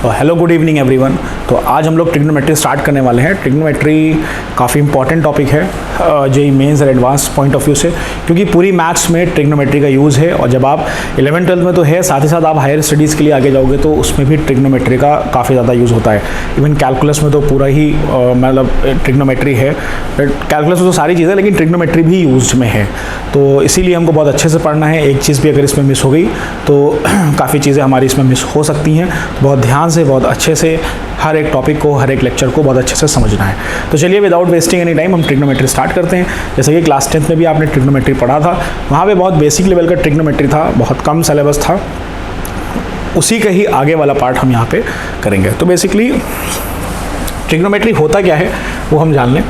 Hello good evening everyone. तो आज हम लोग ट्रिग्नोमेट्री स्टार्ट करने वाले हैं। ट्रिग्नोमेट्री काफ़ी इंपॉर्टेंट टॉपिक है जेईई मेंस और एडवांस पॉइंट ऑफ व्यू से, क्योंकि पूरी मैथ्स में ट्रिग्नोमेट्री का यूज़ है। और जब आप 11th-12th में तो है, साथ ही साथ आप हायर स्टडीज़ के लिए आगे जाओगे तो उसमें भी ट्रिग्नोमेट्री का काफ़ी ज़्यादा यूज़ होता है। इवन कैलकुलस में तो पूरा ही मतलब ट्रिग्नोमेट्री है। कैलकुलस में तो सारी चीज़ें, लेकिन ट्रिग्नोमेट्री भी यूज में है, तो इसीलिए हमको बहुत अच्छे से पढ़ना है। एक चीज़ भी अगर इसमें मिस हो गई तो काफ़ी चीज़ें हमारी इसमें मिस हो सकती हैं। तो बहुत ध्यान से, बहुत अच्छे से हर एक टॉपिक को, हर एक लेक्चर को बहुत अच्छे से समझना है। तो चलिए विदाउट वेस्टिंग एनी टाइम हम ट्रिग्नोमेट्री स्टार्ट करते हैं। जैसे कि क्लास 10th में भी आपने ट्रिग्नोमेट्री पढ़ा था, वहाँ पे बहुत बेसिक लेवल का ट्रिग्नोमेट्री था, बहुत कम सिलेबस था। उसी का ही आगे वाला पार्ट हम यहाँ पे करेंगे। तो बेसिकली ट्रिग्नोमेट्री होता क्या है वो हम जान लें।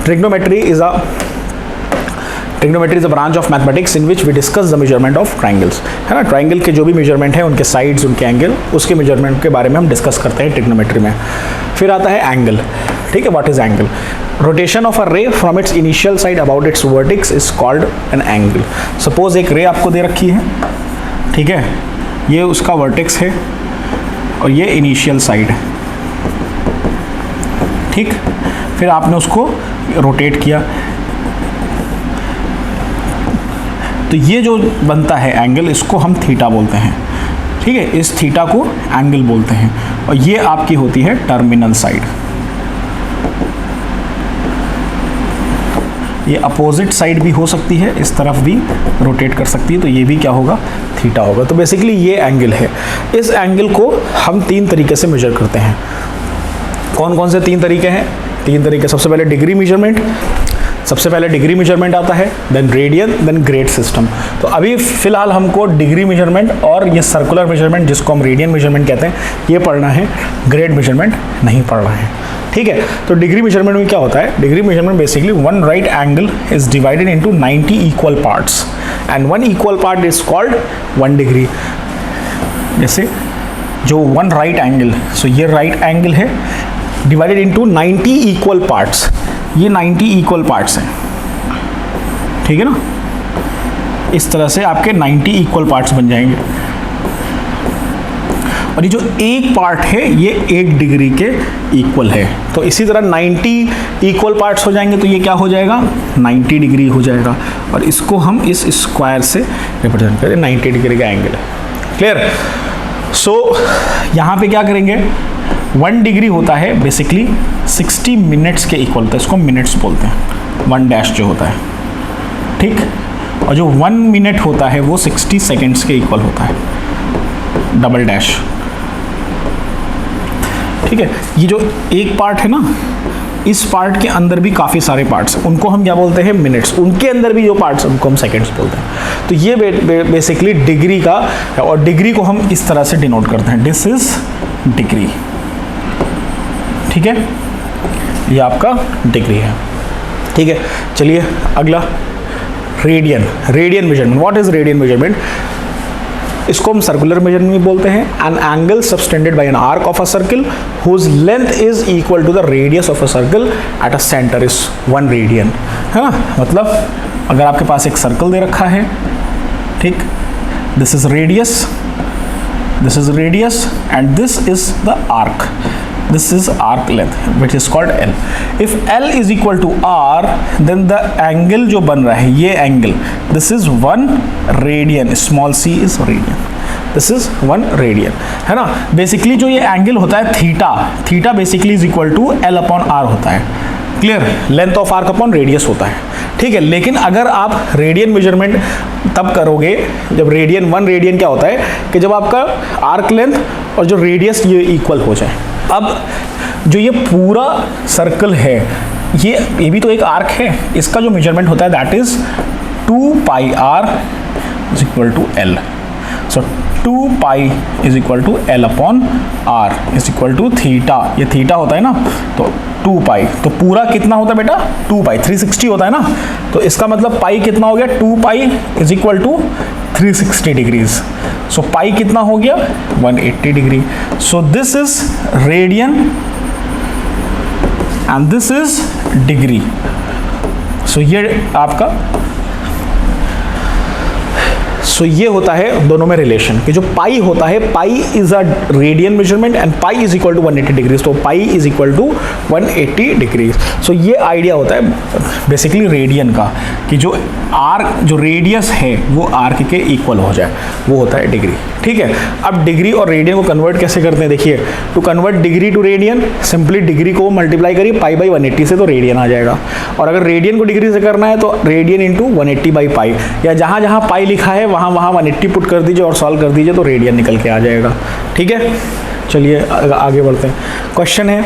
Trigonometry is a branch of mathematics in which we discuss the measurement of triangles, है ना। ट्राइंगल के जो भी मेजरमेंट है, उनके साइड्स, उनके एंगल, उसके मेजरमेंट के बारे में हम डिस्कस करते हैं ट्रिग्नोमेट्री में। फिर आता है एंगल, ठीक है। What is angle? Rotation of a ray from its initial side about its vertex is called an angle. Suppose एक रे आपको दे रखी है, ठीक है, ये उसका वर्टेक्स है और ये इनिशियल साइड है, ठीक। फिर आपने उसको रोटेट किया तो ये जो बनता है एंगल, इसको हम थीटा बोलते हैं, ठीक है। इस थीटा को एंगल बोलते हैं और ये आपकी होती है टर्मिनल साइड। ये अपोजिट साइड भी हो सकती है, इस तरफ भी रोटेट कर सकती है, तो ये भी क्या होगा? थीटा होगा। तो बेसिकली ये एंगल है। इस एंगल को हम 3 तरीके से मेजर करते हैं। कौन कौन से 3 तरीके हैं? 3 तरीके। सबसे पहले डिग्री मेजरमेंट आता है, then radian, then grade system. तो अभी फिलहाल हमको डिग्री मेजरमेंट और ये सर्कुलर मेजरमेंट, जिसको हम रेडियन मेजरमेंट कहते हैं, ये पढ़ना है। ग्रेड मेजरमेंट नहीं पढ़ना है, ठीक है। तो डिग्री मेजरमेंट में क्या होता है? Degree measurement basically one right angle is divided into 90 equal parts and one equal part is called 1 degree. जैसे जो वन राइट एंगल, सो ये राइट एंगल है, डिवाइडेड इनटू 90 इक्वल पार्ट्स। ये 90 इक्वल पार्ट्स हैं, ठीक है ना। इस तरह से आपके 90 इक्वल पार्ट्स बन जाएंगे। और ये जो एक पार्ट है, ये 1 डिग्री के इक्वल है। तो इसी तरह 90 इक्वल पार्ट्स हो जाएंगे तो ये क्या हो जाएगा? 90 डिग्री हो जाएगा। और इसको हम इस स्क्वायर से रिप्रेजेंट करें, 90 डिग्री का एंगल है। क्लियर? सो यहाँ पे क्या करेंगे? 1 डिग्री होता है बेसिकली 60 मिनट्स के इक्वल होता है, इसको मिनट्स बोलते हैं। 1 डैश जो होता है, ठीक। और जो 1 मिनट होता है वो 60 सेकेंड्स के इक्वल होता है, डबल डैश, ठीक है। ये जो एक पार्ट है ना, इस पार्ट के अंदर भी काफ़ी सारे पार्ट्स हैं, उनको हम क्या बोलते हैं? मिनट्स। उनके अंदर भी जो पार्ट्स हैं उनको हम सेकेंड्स बोलते हैं। तो ये बेसिकली डिग्री का है। और डिग्री को हम इस तरह से डिनोट करते हैं, दिस इज डिग्री, ठीक है। ये आपका डिग्री है, ठीक है। चलिए अगला, radian measurement. What is radian measurement? इसको हम सर्कुलर मेजरमेंट भी बोलते हैं। An angle subtended by an arc of a circle whose length is equal to the radius of a circle at a centre is 1 radian, है ना। मतलब अगर आपके पास एक सर्कल दे रखा है, ठीक, this is radius and this is the arc, this is arc length which is called L. If L is equal to R, then the angle जो बन रहा है, ये angle, this is 1 radian, small c is radian, this is 1 radian, है ना। Basically जो ये angle होता है theta basically is equal to L upon R होता है। Clear? Length of arc upon radius होता है, ठीक है। लेकिन अगर आप रेडियन मेजरमेंट तब करोगे जब 1 रेडियन क्या होता है कि जब आपका आर्क लेंथ और जो रेडियस ये इक्वल हो जाए। अब जो ये पूरा सर्कल है, ये भी तो एक आर्क है, इसका जो मेजरमेंट होता है that is 2 pi r is equal to L। So 2 pi is equal to L upon R is equal to theta. ये थीटा होता है ना, तो 2 पाई, तो पूरा कितना होता है बेटा? 2 पाई, 360 होता है ना। तो इसका मतलब पाई कितना हो गया? 2 pi is equal to 360 degrees. So pi कितना हो गया? 180 degree. So this is radian and this is degree. So ये आपका सो ये होता है दोनों में रिलेशन कि जो पाई होता है, pi is a radian measurement and pi is equal to 180 degrees, तो pi is equal to 180 degrees. So ये आइडिया होता है बेसिकली रेडियन का कि जो आर्क, जो रेडियस है वो आर्क के इक्वल हो जाए, वो होता है डिग्री। ठीक है, अब डिग्री और रेडियन को कन्वर्ट कैसे करते हैं, देखिए to convert degree to radian, simply degree को मल्टीप्लाई करिए पाई बाई 180 से, तो रेडियन आ जाएगा। और अगर रेडियन को डिग्री से करना है तो रेडियन इंटू 180 बाई पाई, या जहाँ जहाँ पाई लिखा है वहाँ वहाँ 180 पुट कर दीजिए और सॉल्व कर दीजिए तो रेडियन निकल के आ जाएगा। ठीक है, चलिए आगे बढ़ते हैं। क्वेश्चन है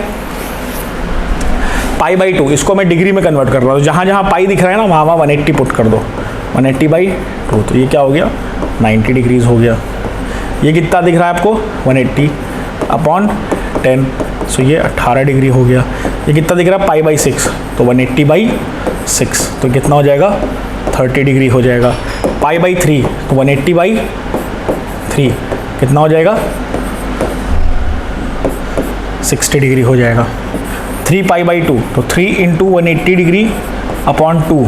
पाई बाई 2, इसको मैं डिग्री में कन्वर्ट कर रहा हूँ, जहाँ जहाँ पाई दिख रहा है ना वहाँ वहाँ 180 पुट कर दो, 180 बाई 2, तो ये क्या हो गया 90 डिग्रीज हो गया। ये कितना दिख रहा है आपको 180 अपॉन 10, सो ये 18 डिग्री हो गया। ये कितना दिख रहा है पाई बाई 6, तो 180 बाई 6, तो कितना हो जाएगा 30 डिग्री हो जाएगा। पाई बाई 3 तो 180 बाई 3 कितना हो जाएगा 60 डिग्री हो जाएगा। 3 पाई बाई 2 तो 3 इंटू 180 डिग्री अपॉन 2,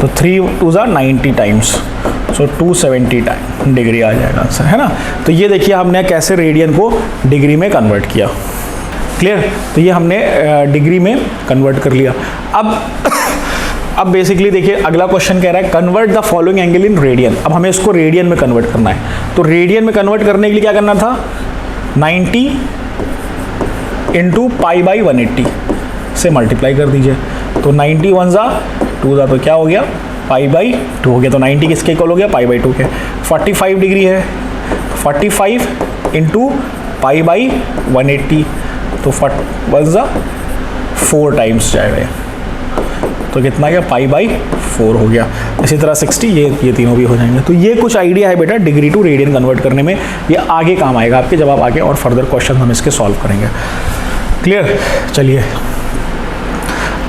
तो 3 2 ज़ा 90 टाइम्स, सो 270 डिग्री आ जाएगा आंसर, है ना। तो ये देखिए हमने कैसे रेडियन को डिग्री में कन्वर्ट किया। क्लियर, तो ये हमने डिग्री में कन्वर्ट कर लिया। अब बेसिकली देखिए अगला क्वेश्चन कह रहा है convert the following angle in radian. अब हमें इसको रेडियन में कन्वर्ट करना है, तो रेडियन में कन्वर्ट करने के लिए क्या करना था 90 इंटू पाई बाई 180 से मल्टीप्लाई कर दीजिए, तो 90 1 ज़ा 2 ज़ा, तो क्या हो गया पाई बाई 2 हो गया। तो 90 किसके इक्वल हो गया पाई बाई 2 के। 45 डिग्री है, 45 इंटू पाई बाई 180, तो 1 ज़ा 4 टाइम्स जाएगा, तो कितना गया पाई बाई 4 हो गया। इसी तरह 60, ये तीनों भी हो जाएंगे। तो ये कुछ आइडिया है बेटा डिग्री टू रेडियन कन्वर्ट करने में, ये आगे काम आएगा आपके जब आप आगे और फर्दर क्वेश्चन हम इसके सॉल्व करेंगे। क्लियर, चलिए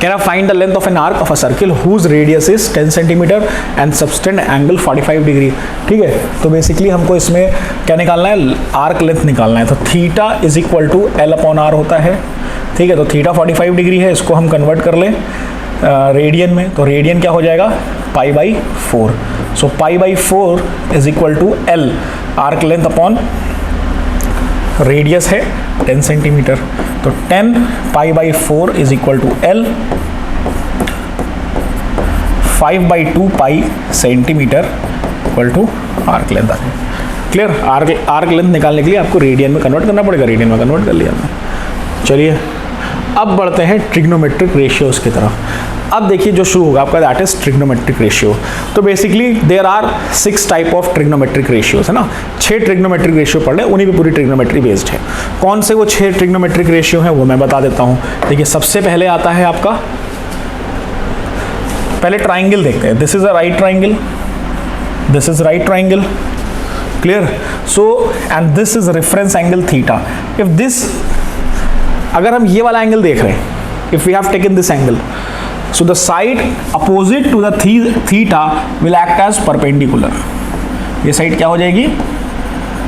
कह रहा find the length of an arc of a circle whose radius is 10 centimetre and subtend angle 45 degree. ठीक है, तो बेसिकली हमको इसमें क्या निकालना है, आर्क लेंथ निकालना है। तो theta is equal to L upon R होता है। ठीक है, तो थीटा 45 डिग्री है, इसको हम कन्वर्ट कर लें रेडियन में, तो रेडियन क्या हो जाएगा pi by 4, so pi by 4 is equal to L, arc length upon radius है 10 सेंटीमीटर, तो 10 pi by 4 is equal to L, 5 by 2 pi centimetre equal to arc length. Clear, arc length निकालने के लिए आपको radian में convert करना पड़ेगा, radian में कन्वर्ट कर लिया हमने। चलिए अब बढ़ते हैं ट्रिग्नोमेट्रिक रेशियोज की तरफ। अब देखिए जो शुरू होगा आपका दैट इज ट्रिग्नोमेट्रिक रेशियो। तो basically there are 6 type of trigonometric ratios, है ना। 6 ट्रिग्नोमेट्रिक रेशियो पढ़ ले, उन्हीं पे पूरी ट्रिग्नोमेट्री बेस्ड है। कौन से वो 6 ट्रिग्नोमेट्रिक रेशियो हैं वो मैं बता देता हूँ। देखिए सबसे पहले आता है आपका, पहले ट्राइंगल देखते हैं। This is a right triangle, this is right triangle. Clear, so and this is reference angle theta. If this, अगर हम ये वाला एंगल देख रहे हैं, if we have taken this angle, so the side opposite to the theta will act as perpendicular. ये side क्या हो जाएगी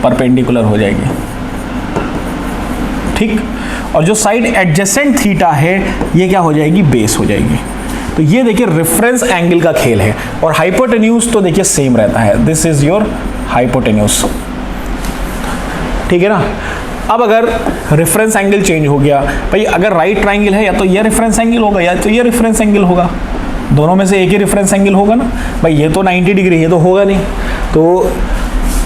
परपेंडिकुलर हो जाएगी। ठीक, और जो साइड एडजेसेंट थीटा है ये क्या हो जाएगी बेस हो जाएगी। तो ये देखिए रेफरेंस एंगल का खेल है। और हाइपोटेन्यूज तो देखिए सेम रहता है, दिस इज योर हाइपोटेन्यूज। ठीक है ना। अब अगर रेफरेंस एंगल चेंज हो गया, भाई अगर राइट ट्राइंगल है या तो ये रेफरेंस एंगल होगा या तो ये रेफरेंस एंगल होगा, दोनों में से एक ही रेफरेंस एंगल होगा ना। भाई ये तो 90 डिग्री, ये तो होगा नहीं। तो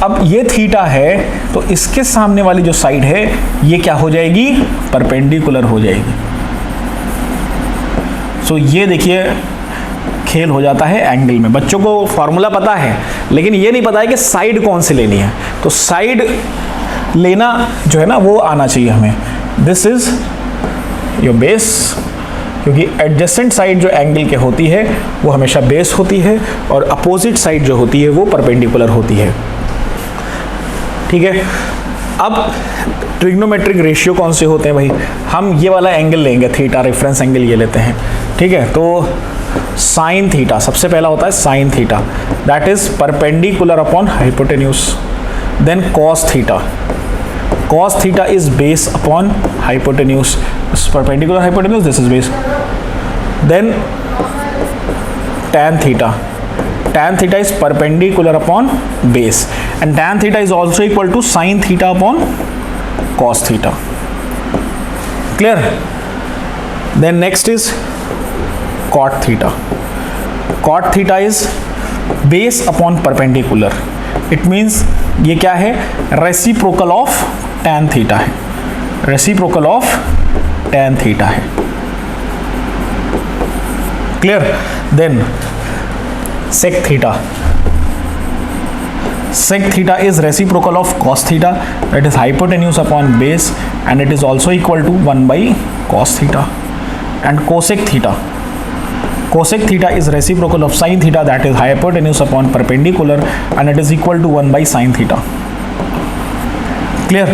अब ये थीटा है, तो इसके सामने वाली जो साइड है ये क्या हो जाएगी परपेंडिकुलर हो जाएगी। सो ये देखिए खेल हो जाता है एंगल में। बच्चों को फॉर्मूला पता है लेकिन ये नहीं पता है कि साइड कौन सी लेनी है। तो साइड लेना जो है ना वो आना चाहिए हमें। दिस इज योर बेस, क्योंकि एडजेसेंट साइड जो एंगल के होती है वो हमेशा बेस होती है और अपोजिट साइड जो होती है वो परपेंडिकुलर होती है। ठीक है। अब ट्रिग्नोमेट्रिक रेशियो कौन से होते हैं भाई, हम ये वाला एंगल लेंगे थीटा, रेफरेंस एंगल ये लेते हैं। ठीक है, तो साइन थीटा सबसे पहला होता है sine theta, that is perpendicular upon hypotenuse. Then cos theta, cos theta is base upon hypotenuse, this is perpendicular hypotenuse, this is base. Then tan theta, tan theta is perpendicular upon base and tan theta is also equal to sin theta upon cos theta. Clear? Then next is cot theta. Cot theta is base upon perpendicular. It means ये क्या है, reciprocal of tan theta है, reciprocal of tan theta है. Clear? Then sec theta. Sec theta is reciprocal of cos theta, that is hypotenuse upon base, and it is also equal to 1 by cos theta. And cosec theta. Cosec theta is reciprocal of sin theta, that is hypotenuse upon perpendicular, and it is equal to 1 by sin theta. Clear?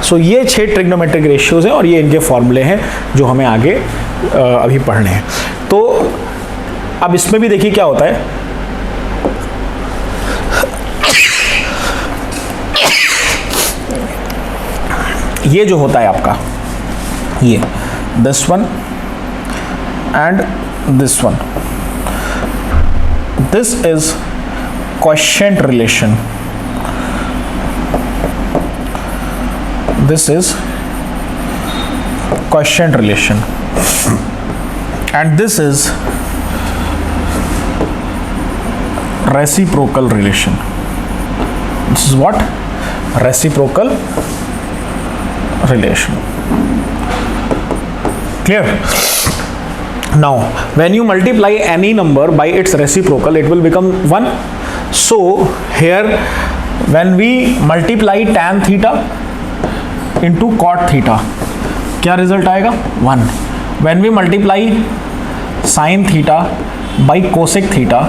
सो ये 6 trigonometric ratios हैं और ये इनके फॉर्मूले हैं जो हमें आगे अभी पढ़ने हैं. तो अब इसमें भी देखिए क्या होता है. ये जो होता है आपका, ये this one and this one, this is quotient relation. This is quotient relation and this is reciprocal relation. This is what? Reciprocal relation. Clear? Now when you multiply any number by its reciprocal, it will become 1. So here when we multiply tan theta into cot theta, क्या result आएगा? 1. When we multiply sin theta by cosec theta,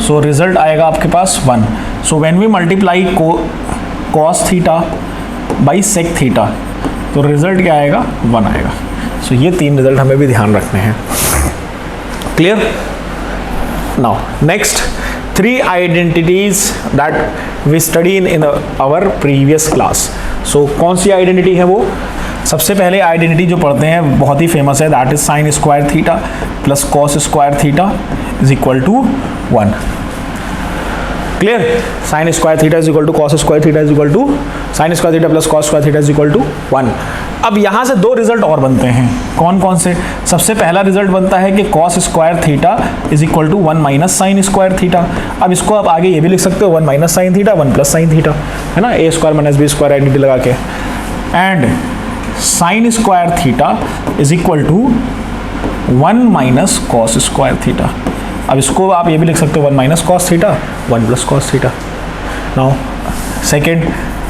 so result आएगा आपके पास 1. So when we multiply cos theta by sec theta, तो result क्या आएगा? 1 आएगा. So ये 3 result हमें भी ध्यान रखने हैं. Clear? Now next 3 identities that we studied in our previous class. सो कौन सी आइडेंटिटी है वो? सबसे पहले आइडेंटिटी जो पढ़ते हैं बहुत ही फेमस है, that is sine square theta plus cos square theta is equal to 1. Clear? Sine square theta is equal to cos square theta is equal to sine square theta plus cos square theta is equal to 1. अब यहाँ से 2 result और बनते हैं. कौन कौन से? सबसे पहला रिजल्ट बनता है कि cos square theta is equal to 1 minus sine square theta. अब इसको आप आगे ये भी लिख सकते हो 1 minus sine theta 1 plus sine theta, है ना, A square minus B square identity लगा के. And sine square theta is equal to 1 minus cos square theta. अब इसको आप ये भी लिख सकते हो 1 minus cos theta 1 plus cos theta. Now second,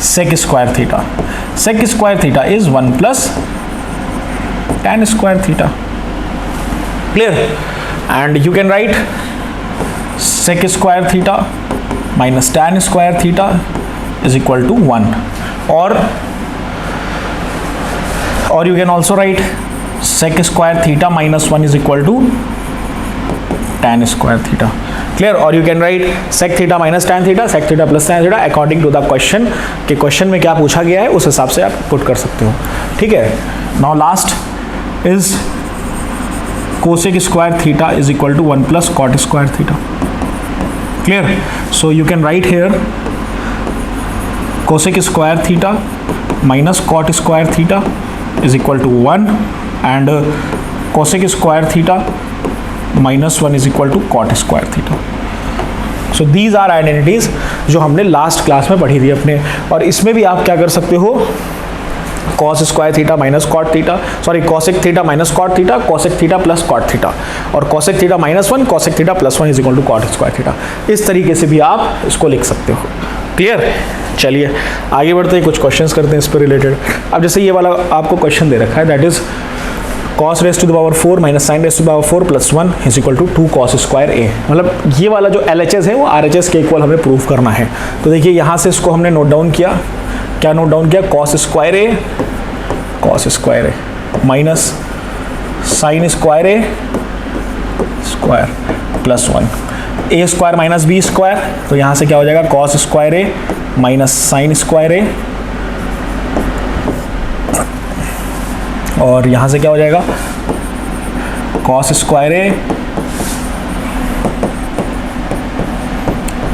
sec square theta. Sec square theta is 1 plus tan square theta. Clear? And you can write sec square theta minus tan square theta is equal to 1. Or you can also write sec square theta minus 1 is equal to tan square theta. Clear? Or you can write sec theta minus tan theta, sec theta plus tan theta according to the question, कि question में क्या पूछा गया है उस हिसाब से आप पुट कर सकते हो. ठीक है? Now last is cosec square theta is equal to 1 plus cot square theta. Clear? So you can write here cosec square theta minus cot square theta is equal to 1 and cosec square theta minus 1 is equal to cot square theta. So these are identities जो हमने last class में पढ़ी थी अपने. और इसमें भी आप क्या कर सकते हो, cos square theta minus cot theta, sorry cosec theta minus cot theta, cosec theta plus cot theta, और cosec theta minus 1 cosec theta plus 1 is equal to cot square theta. इस तरीके से भी आप इसको लिख सकते हो. क्लियर? चलिए आगे बढ़ते हैं, कुछ क्वेश्चंस करते हैं इस पर रिलेटेड. अब जैसे ये वाला आपको क्वेश्चन दे रखा है, that is cos raise to the power 4 minus sine raise to the power 4 plus 1 is equal to 2 cos square A. मतलब ये वाला जो LHS है वो RHS के इक्वल हमें प्रूव करना है. तो देखिए यहाँ से इसको हमने नोट डाउन किया. क्या नोट डाउन किया? cos square A minus sine square A square plus 1 A square minus B square. तो यहाँ से क्या हो जाएगा? cos square A minus sine square A, और यहाँ से क्या हो जाएगा? cos square A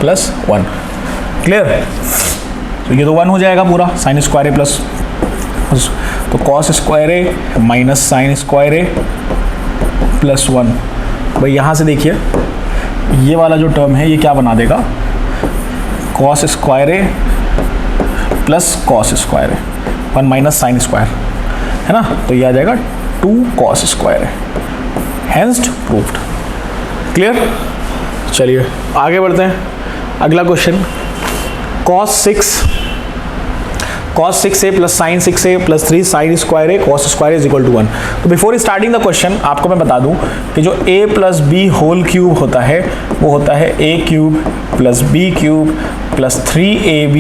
plus 1। Clear? तो ये तो 1 हो जाएगा पूरा, साइन स्क्वायर ए प्लस, तो cos square A minus sine square A plus 1। भाई यहाँ से देखिए ये वाला जो टर्म है ये क्या बना देगा, cos square A plus cos square A, 1 minus sine square, है ना, तो ये आ जाएगा 2 cos square A, hence proved. Clear? चलिए आगे बढ़ते हैं। अगला question, cos 6a plus sine 6a plus 3 sine square A cos square is equal to 1। तो बिफोर स्टार्टिंग द क्वेश्चन आपको मैं बता दूं कि जो a plus B whole cube होता है वो होता है a cube plus b cube plus 3ab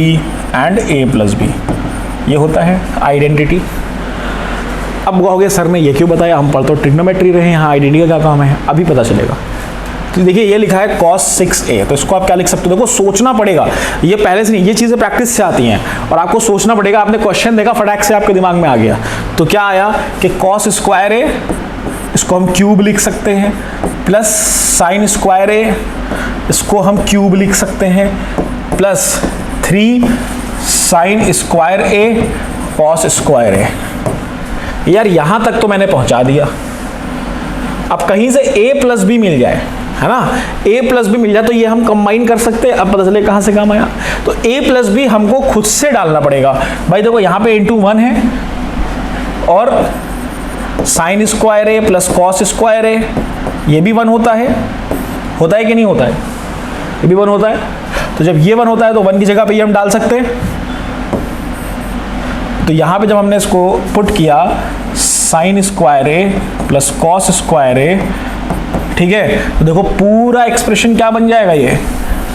and a plus b, ये होता है आइडेंटिटी। अब कहोगे सर ने ये क्यों बताया, हम पढ़ तो ट्रिग्नोमेट्री रहे हैं, यहाँ आइडेंटिटी का क्या काम है, अभी पता चलेगा। तो देखिए ये लिखा है cos 6a, तो इसको आप क्या लिख सकते हो, देखो सोचना पड़ेगा, ये पहले से नहीं, ये चीज़ें प्रैक्टिस से आती हैं और आपको सोचना पड़ेगा। आपने क्वेश्चन देखा फटाक से आपके दिमाग में आ गया, तो क्या आया कि cos स्क्वायर ए, इसको हम क्यूब लिख सकते हैं, प्लस साइन स्क्वायर ए, इसको हम क्यूब लिख सकते हैं, प्लस 3 साइन स्क्वायर ए cos स्क्वायर ए। यार यहाँ तक तो मैंने पहुँचा दिया, अब कहीं से a प्लस बी मिल जाए, है ना, a प्लस बी मिल जाए तो ये हम कंबाइन कर सकते हैं। अब पता चले कहाँ से काम आया, तो a प्लस बी हमको खुद से डालना पड़ेगा। भाई देखो यहाँ पे इंटू 1 है और sign square A plus cos square ए, ये भी 1 होता है कि नहीं होता है, ये भी 1 होता है। तो जब ये 1 होता है तो 1 की जगह पे ये हम डाल सकते हैं। तो यहाँ पे जब हमने इसको पुट किया sign square A plus cos square A, ठीक है, तो देखो पूरा एक्सप्रेशन क्या बन जाएगा, ये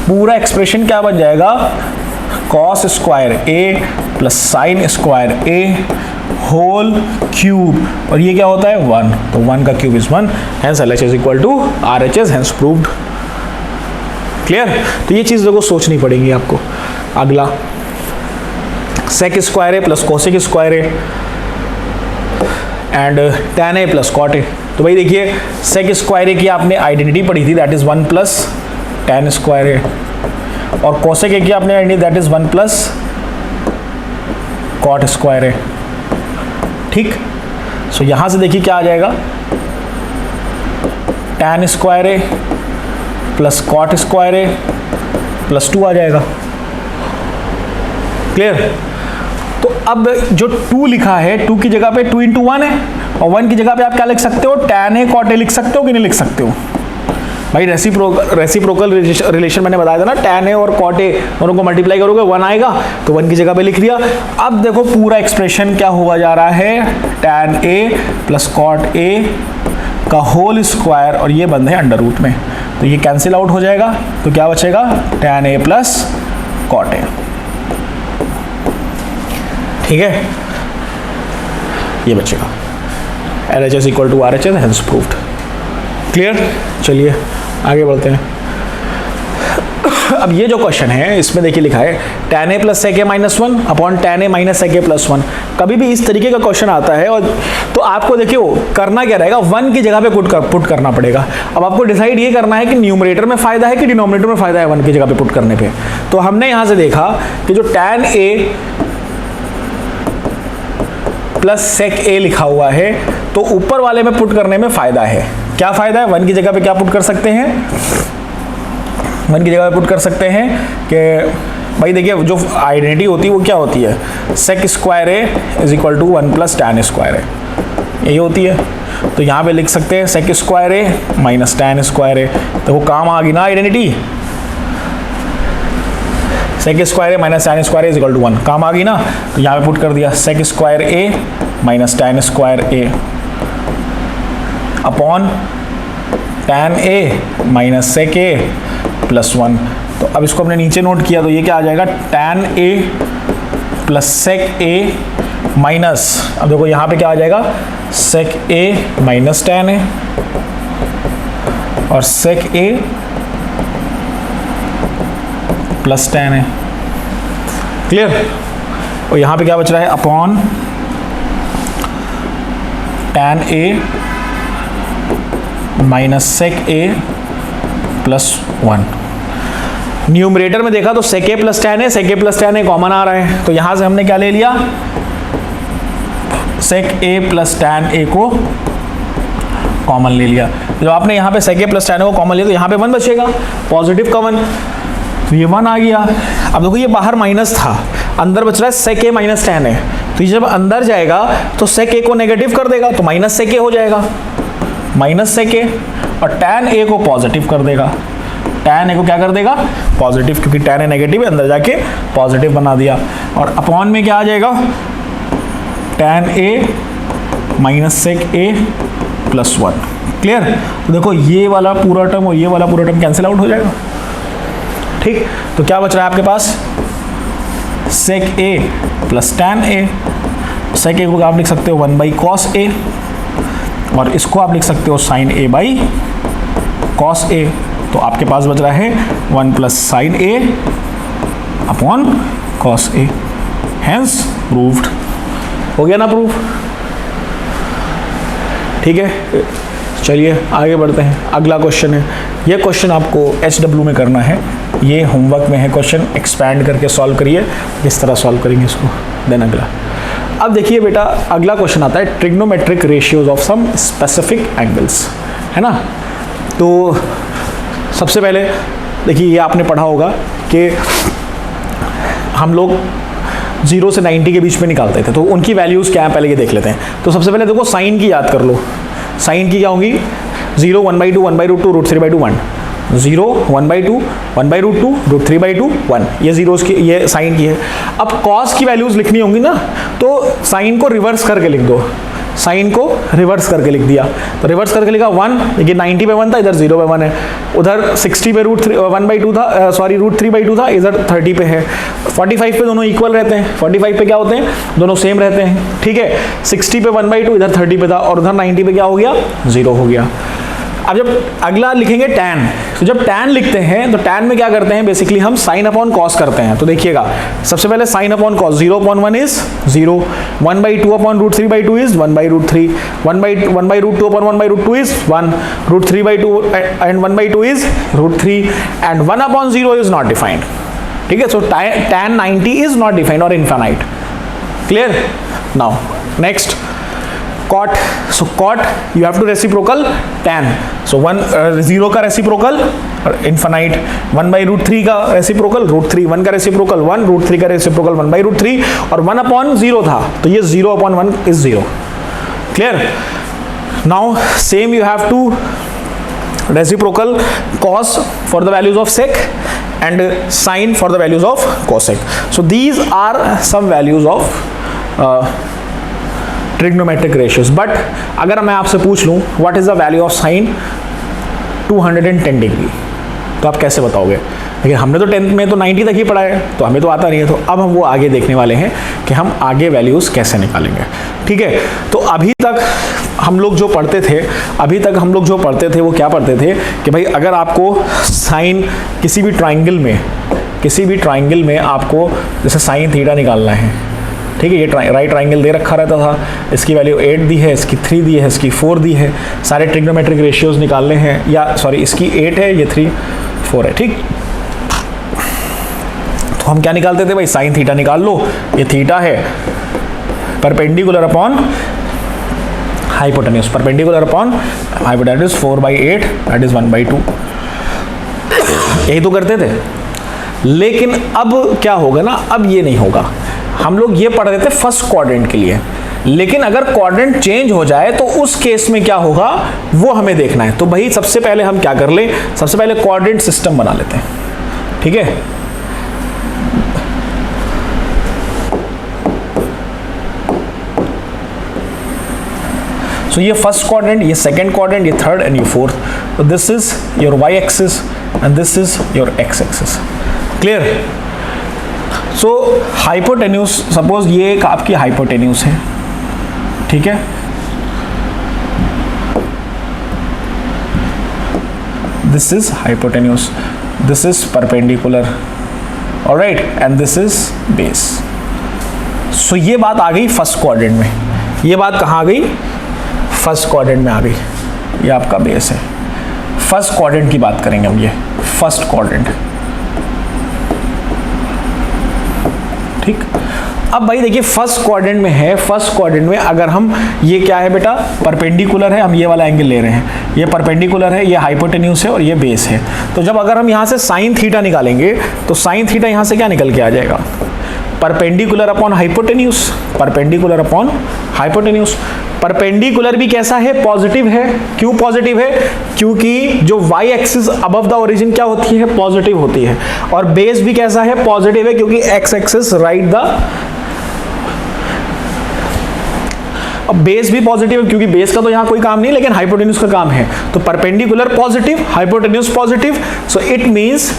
पूरा एक्सप्रेशन क्या बन जाएगा, cos square A plus sine square A whole cube, और ये क्या होता है 1, तो 1 का cube is 1, hence LHS is equal to RHS, hence proved. Clear? तो ये चीज़ देखो सोचनी पड़ेगी आपको। अगला sec square A plus cosec square A and tan a plus cot a। तो भाई देखिए सेक स्क्वायर ए की आपने आइडेंटिटी पढ़ी थी, that is 1 plus tan square A, और कोसेक ए की आपने identity that is 1 plus cot square A. ठीक, सो यहां से देखिए क्या आ जाएगा, tan square A plus cot square A plus 2 आ जाएगा। क्लियर? तो अब जो 2 लिखा है, 2 की जगह पे 2 इंटू 1 है, और 1 की जगह पे आप क्या लिख सकते हो, tan a cot a लिख सकते हो कि नहीं लिख सकते हो। भाई रेसिप्रोकल रिलेशन मैंने बताया था ना, tan a और cot a दोनों को मल्टीप्लाई करोगे 1 आएगा, तो 1 की जगह पे लिख दिया। अब देखो पूरा एक्सप्रेशन क्या हुआ जा रहा है, tan a plus cot a का होल स्क्वायर, और ये बंद है अंडर रूट में, तो ये कैंसिल आउट हो जाएगा, तो क्या बचेगा, tan a plus cot a। ठीक है, ये बचेगा, LHS equal to RHS, hence proved. Clear? चलिए आगे बढ़ते हैं। अब ये जो क्वेश्चन है इसमें देखिए लिखा है tan a plus sec a minus 1 upon tan a minus sec a plus 1। कभी भी इस तरीके का क्वेश्चन आता है और तो आपको देखिए वो करना क्या रहेगा, 1 की जगह पे पुट करना पड़ेगा। अब आपको डिसाइड ये करना है कि न्यूमरेटर में फायदा है कि डिनोमिनेटर में फायदा है 1 की जगह पे पुट करने पे। तो हमने यहाँ से देखा कि जो tan a प्लस सेक ए लिखा हुआ है, तो ऊपर वाले में पुट करने में फायदा है। क्या फायदा है, 1 की जगह पे क्या पुट कर सकते हैं, 1 की जगह पे पुट कर सकते हैं कि भाई देखिए जो आइडेंटिटी होती है वो क्या होती है, sec square A is equal to 1 plus tan square A, यही होती है। तो यहाँ पे लिख सकते हैं sec square A minus tan square A, तो वो काम आ गई ना identity, sec square A minus tan square A is equal to 1, काम आ गई ना। तो यहाँ पे पुट कर दिया सेक square A minus tan square A upon tan A minus sec A plus 1। तो अब इसको हमने नीचे नोट किया, तो ये क्या आ जाएगा, tan ए प्लस सेक ए माइनस, अब देखो यहाँ पे क्या आ जाएगा, सेक ए माइनस tan ए और सेक ए प्लस tan है। क्लियर? और यहाँ पे क्या बच रहा है, upon tan a minus sec a plus 1। Numerator में देखा तो sec a प्लस tan है, sec a प्लस tan है कॉमन आ रहा है, तो यहां से हमने क्या ले लिया, sec a plus tan a को कॉमन ले लिया। जब आपने यहाँ पे sec a plus tan a को कॉमन लिया तो यहाँ पे 1 बचेगा, पॉजिटिव का 1, तो ये 1 आ गया। अब देखो ये बाहर माइनस था, अंदर बच रहा है sec a minus tan a, तो ये जब अंदर जाएगा तो sec a को नेगेटिव कर देगा तो माइनस sec a हो जाएगा, माइनस sec a, और tan a को पॉजिटिव कर देगा, tan a को क्या कर देगा, पॉजिटिव, क्योंकि tan a नेगेटिव है, अंदर जाके पॉजिटिव बना दिया, और अपॉन में क्या आ जाएगा, tan a minus sec a plus 1। Clear? तो देखो ये वाला पूरा टर्म और ये वाला पूरा टर्म कैंसिल आउट हो जाएगा। ठीक, तो क्या बच रहा है आपके पास, sec a plus tan a, sec a को आप लिख सकते हो 1 बाई cos a, और इसको आप लिख सकते हो sin a by cos a, तो आपके पास बच रहा है 1 plus sin a upon cos a, hence proved. हो गया ना प्रूफ? ठीक है, चलिए आगे बढ़ते हैं। अगला क्वेश्चन है, ये क्वेश्चन आपको HW में करना है, ये होमवर्क में है क्वेश्चन, एक्सपैंड करके सॉल्व करिए, किस तरह सॉल्व करेंगे इसको। देन अगला, अब देखिए बेटा अगला क्वेश्चन आता है trigonometric ratios of some specific angles, है ना। तो सबसे पहले देखिए ये आपने पढ़ा होगा कि हम लोग 0 से 90 के बीच में निकालते थे, तो उनकी वैल्यूज़ क्या है पहले ये देख लेते हैं। तो सबसे पहले देखो साइन की याद कर लो, साइन की क्या होगी, 0 1/2 1/√2 √3/2 1, 0 1/2 1/√2 √3/2 1, ये जीरोस की, ये साइन की है। अब कॉस की वैल्यूज़ लिखनी होंगी ना, तो साइन को रिवर्स करके लिख दो, साइन को रिवर्स करके लिख दिया, तो रिवर्स करके लिखा 1, देखिए 90 पे 1 था, इधर 0 पे 1 है, उधर 60 पे √1/2 था, सॉरी √3/2 था, इधर 30 पे है। 45 पे दोनों इक्वल रहते हैं, 45 पे क्या होते हैं, दोनों सेम रहते हैं। ठीक है, 60 पे 1/2, इधर 30 पे था, और उधर 90 पे क्या हो गया, 0 हो गया। अब जब अगला लिखेंगे tan, तो जब tan लिखते हैं तो tan में क्या करते हैं, बेसिकली हम साइन अपॉन कॉस करते हैं। तो देखिएगा सबसे पहले sine upon cos, 0 upon 1 is 0, 1/2 upon √3/2 is 1/√3, 1/√2 upon 1/√2 is 1, √3/2 and 1/2 is √3, and 1 upon 0 is not defined. ठीक है, सो tan 90 इज नॉट डिफाइंड और infinite. Clear? Now next cot, so cot you have to reciprocal tan, so 0 का reciprocal infinite, 1/√3 का reciprocal √3, 1 का reciprocal 1, √3 का reciprocal 1/√3, और 1 upon 0 था, तो ये 0 upon 1 is 0। Clear? Now same you have to reciprocal cos for the values of sec and sin for the values of cosec. So these are some values of trigonometric ratios. But अगर मैं आपसे पूछ लूँ what is the value of sine 210 degree, तो आप कैसे बताओगे? लेकिन हमने तो 10th में तो 90 तक ही पढ़ा है, तो हमें तो आता नहीं है, तो अब हम वो आगे देखने वाले हैं कि हम आगे वैल्यूज़ कैसे निकालेंगे। ठीक है, तो अभी तक हम लोग जो पढ़ते थे वो क्या पढ़ते थे कि भाई अगर आपको साइन किसी भी ट्राइंगल में आपको जैसे साइन थीटा निकालना है, ठीक है, ये राइट ट्राइंगल दे रखा रहता था, इसकी वैल्यू 8 दी है, इसकी 3 दी है, इसकी 4 दी है, सारे ट्रिग्नोमेट्रिक रेशियोज निकालने हैं, या सॉरी इसकी 8 है, ये 3 4 है। ठीक, तो हम क्या निकालते थे भाई, साइन थीटा निकाल लो, ये थीटा है, perpendicular upon hypotenuse, perpendicular upon hypotenuse 4/8 that is 1/2, यही तो करते थे। लेकिन अब क्या होगा ना, अब ये नहीं होगा। हम लोग ये पढ़ रहे थे फर्स्ट क्वाड्रेंट के लिए, लेकिन अगर क्वाड्रेंट चेंज हो जाए तो उस केस में क्या होगा वो हमें देखना है। तो भाई सबसे पहले हम क्या कर ले, सबसे पहले क्वाड्रेंट सिस्टम बना लेते हैं। ठीक है, सो ये फर्स्ट क्वाड्रेंट, ये सेकंड क्वाड्रेंट, ये थर्ड एंड ये फोर्थ। तो this is your Y axis and this is your X axis. Clear? So hypotenuse, suppose ये एक आपकी हाइपोटेन्यूज है, ठीक है, this is hypotenuse, this is perpendicular, alright, and this is base. So ये बात आ गई फर्स्ट क्वाड्रेंट में, ये बात कहाँ आ गई, फर्स्ट क्वाड्रेंट में आ गई, ये आपका बेस है। फर्स्ट क्वाड्रेंट की बात करेंगे हम, ये फर्स्ट क्वाड्रेंट, ठीक। अब भाई देखिए फर्स्ट क्वाड्रेंट में है, फर्स्ट क्वाड्रेंट में अगर हम, ये क्या है बेटा, परपेंडिकुलर है, हम ये वाला एंगल ले रहे हैं, ये परपेंडिकुलर है, ये हाइपोटेन्यूज है और ये बेस है। तो जब अगर हम यहाँ से साइन थीटा निकालेंगे तो साइन थीटा यहाँ से क्या निकल के आ जाएगा, perpendicular upon hypotenuse, perpendicular upon hypotenuse. Perpendicular भी कैसा है, पॉजिटिव है। क्यों पॉजिटिव है, क्योंकि जो Y axis above the origin क्या होती है, पॉजिटिव होती है। और बेस भी कैसा है, पॉजिटिव है, क्योंकि एक्स एक्सिस राइट द, अब बेस भी पॉजिटिव है क्योंकि बेस का तो यहाँ कोई काम नहीं, लेकिन हाइपोटेन्यूज का काम है। तो perpendicular positive, hypotenuse positive, so it means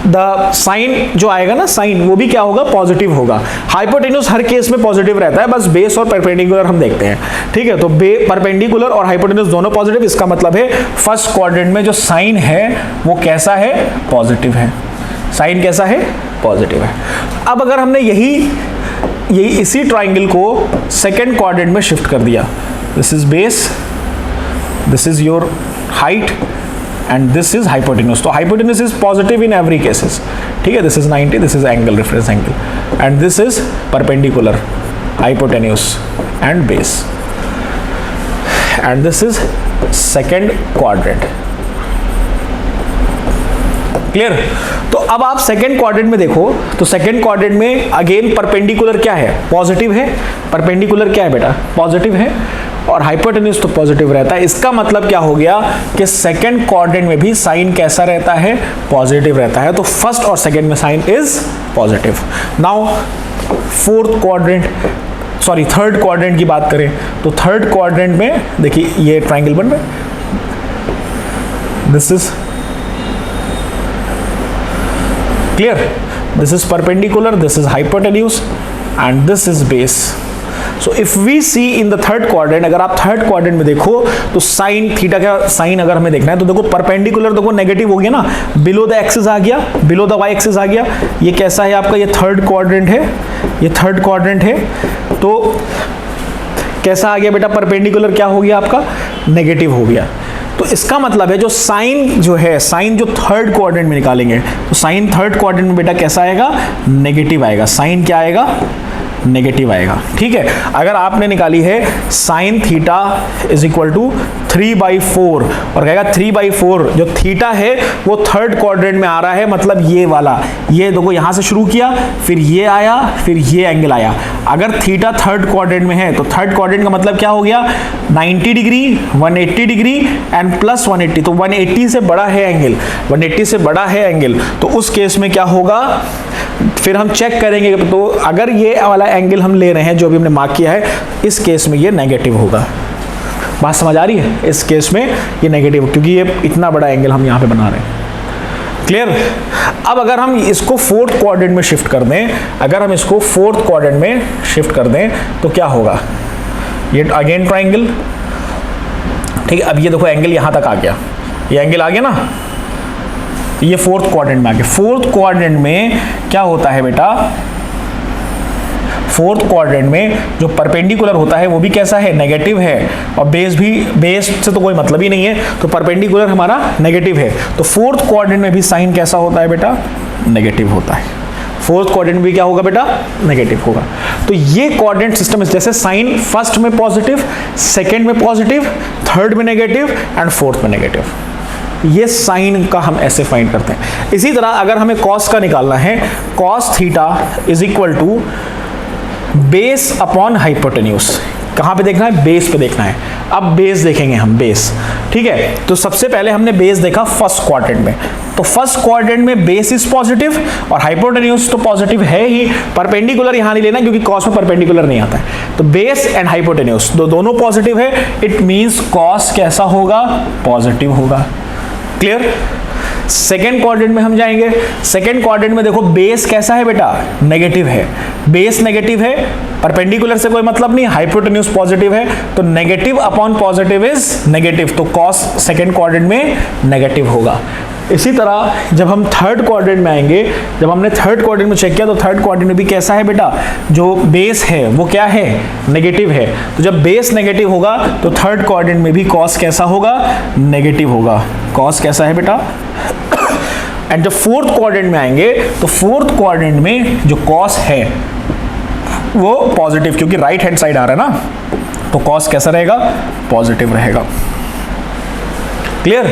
the sine जो आएगा ना, साइन वो भी क्या होगा, पॉजिटिव होगा। हाइपोटेन्यूज हर केस में पॉजिटिव रहता है, बस बेस और परपेंडिकुलर हम देखते हैं, ठीक है। तो परपेंडिकुलर और हाइपोटेन्यूज दोनों पॉजिटिव, इसका मतलब है फर्स्ट क्वाड्रेंट में जो साइन है वो कैसा है, पॉजिटिव है। साइन कैसा है, पॉजिटिव है। अब अगर हमने यही इसी ट्राइंगल को सेकेंड क्वाड्रेंट में शिफ्ट कर दिया, this is base, this is your height and this is hypotenuse, तो hypotenuse is positive in every cases, ठीक है। this is 90, this is angle, reference angle, and this is perpendicular, hypotenuse and base, and this is second quadrant, clear. तो अब आप second quadrant में देखो, तो second quadrant में अगेन परपेंडिकुलर क्या है, पॉजिटिव है। परपेंडिकुलर क्या है बेटा, पॉजिटिव है, और हाइपोटेन्यूज तो पॉजिटिव रहता है। इसका मतलब क्या हो गया कि सेकेंड क्वाड्रेंट में भी साइन कैसा रहता है, पॉजिटिव रहता है। तो फर्स्ट और सेकेंड में sine is positive. Now fourth quadrant, sorry third quadrant की बात करें तो थर्ड क्वाड्रेंट में देखिए ये ट्राइंगल बन रहा है, this is clear, this is perpendicular, this is hypotenuse and this is base. So if we see in the third quadrant, अगर आप थर्ड क्वाड्रेंट में देखो तो साइन थीटा का साइन अगर हमें देखना है तो देखो परपेंडिकुलर देखो नेगेटिव हो गया ना, बिलो द एक्सिस आ गया, बिलो द वाई एक्सिस आ गया। ये कैसा है आपका, ये थर्ड क्वाड्रेंट है, ये थर्ड क्वाड्रेंट है, तो कैसा आ गया बेटा, परपेंडिकुलर क्या हो गया आपका, नेगेटिव हो गया। तो इसका मतलब है जो साइन जो है, साइन जो थर्ड क्वाड्रेंट में निकालेंगे तो साइन थर्ड क्वाड्रेंट में बेटा कैसा आएगा, नेगेटिव आएगा। साइन क्या आएगा, नेगेटिव आएगा, ठीक है। अगर आपने निकाली है sine theta is equal to 3/4 और कहेगा 3/4 जो थीटा है वो थर्ड क्वाड्रेंट में आ रहा है, मतलब ये वाला, ये देखो यहां से शुरू किया, फिर ये आया, फिर ये एंगल आया। अगर थीटा थर्ड क्वाड्रेंट में है तो थर्ड क्वाड्रेंट का मतलब क्या हो गया, 90 डिग्री, 180 डिग्री एंड प्लस 180, तो 180 से बड़ा है एंगल, 180 से बड़ा है एंगल, तो उस केस में क्या होगा, फिर हम चेक करेंगे। तो अगर ये वाला एंगल हम ले रहे हैं जो भी हमने मार्क किया है, इस केस में ये नेगेटिव होगा। बात समझ आ रही है, इस केस में ये नेगेटिव, क्योंकि ये इतना बड़ा एंगल हम यहाँ पे बना रहे हैं, क्लियर। अब अगर हम इसको फोर्थ क्वाड्रेंट में शिफ्ट कर दें, अगर हम इसको फोर्थ क्वाड्रेंट में शिफ्ट कर दें तो क्या होगा, ये अगेन ट्राइंगल, ठीक है। अब ये देखो एंगल यहाँ तक आ गया, ये एंगल आ गया ना, ये फोर्थ क्वाड्रेंट में आ गया। फोर्थ क्वाड्रेंट में क्या होता है बेटा, फोर्थ क्वाड्रेंट में जो परपेंडिकुलर होता है वो भी कैसा है, नेगेटिव है, और बेस भी, बेस से तो कोई मतलब ही नहीं है, तो परपेंडिकुलर हमारा नेगेटिव है। तो फोर्थ क्वाड्रेंट में भी साइन कैसा होता है बेटा, नेगेटिव होता है। फोर्थ क्वाड्रेंट भी क्या होगा बेटा, नेगेटिव होगा। तो ये क्वाड्रेंट सिस्टम जैसे साइन फर्स्ट में पॉजिटिव, सेकेंड में पॉजिटिव, थर्ड में नेगेटिव एंड फोर्थ में नेगेटिव, ये साइन का हम ऐसे फाइंड करते हैं। इसी तरह अगर हमें कॉस का निकालना है, cos theta is equal to base upon hypotenuse. कहाँ पे देखना है, बेस पे देखना है। अब बेस देखेंगे हम, बेस, ठीक है। तो सबसे पहले हमने बेस देखा फर्स्ट क्वाड्रेंट में, तो फर्स्ट क्वाड्रेंट में बेस इज पॉजिटिव और हाइपोटेन्यूज तो पॉजिटिव है ही, परपेंडिकुलर यहां नहीं लेना क्योंकि कॉस में परपेंडिकुलर नहीं आता है। तो बेस एंड हाइपोटेन्यूज दोनों पॉजिटिव है, इट मींस कॉस कैसा होगा, पॉजिटिव होगा, क्लियर। सेकेंड क्वाड्रेंट में हम जाएंगे, सेकेंड क्वाड्रेंट में देखो बेस कैसा है बेटा, नेगेटिव है, बेस नेगेटिव है, परपेंडिकुलर से कोई मतलब नहीं, हाइपोटेन्यूज पॉजिटिव है, तो negative upon positive is negative, तो कॉस सेकेंड क्वाड्रेंट में नेगेटिव होगा। इसी तरह जब हम थर्ड क्वाड्रेंट में आएंगे, जब हमने थर्ड क्वाड्रेंट में चेक किया तो थर्ड क्वाड्रेंट में भी कैसा है बेटा, जो बेस है वो क्या है, नेगेटिव है। तो जब बेस नेगेटिव होगा तो थर्ड क्वाड्रेंट में भी कॉस कैसा होगा, नेगेटिव होगा। कॉस कैसा है बेटा, एंड जब फोर्थ क्वाड्रेंट में आएंगे तो फोर्थ क्वाड्रेंट में जो कॉस है वो पॉजिटिव, क्योंकि राइट हैंड साइड आ रहा है ना, तो कॉस कैसा रहेगा, पॉजिटिव रहेगा। क्लियर?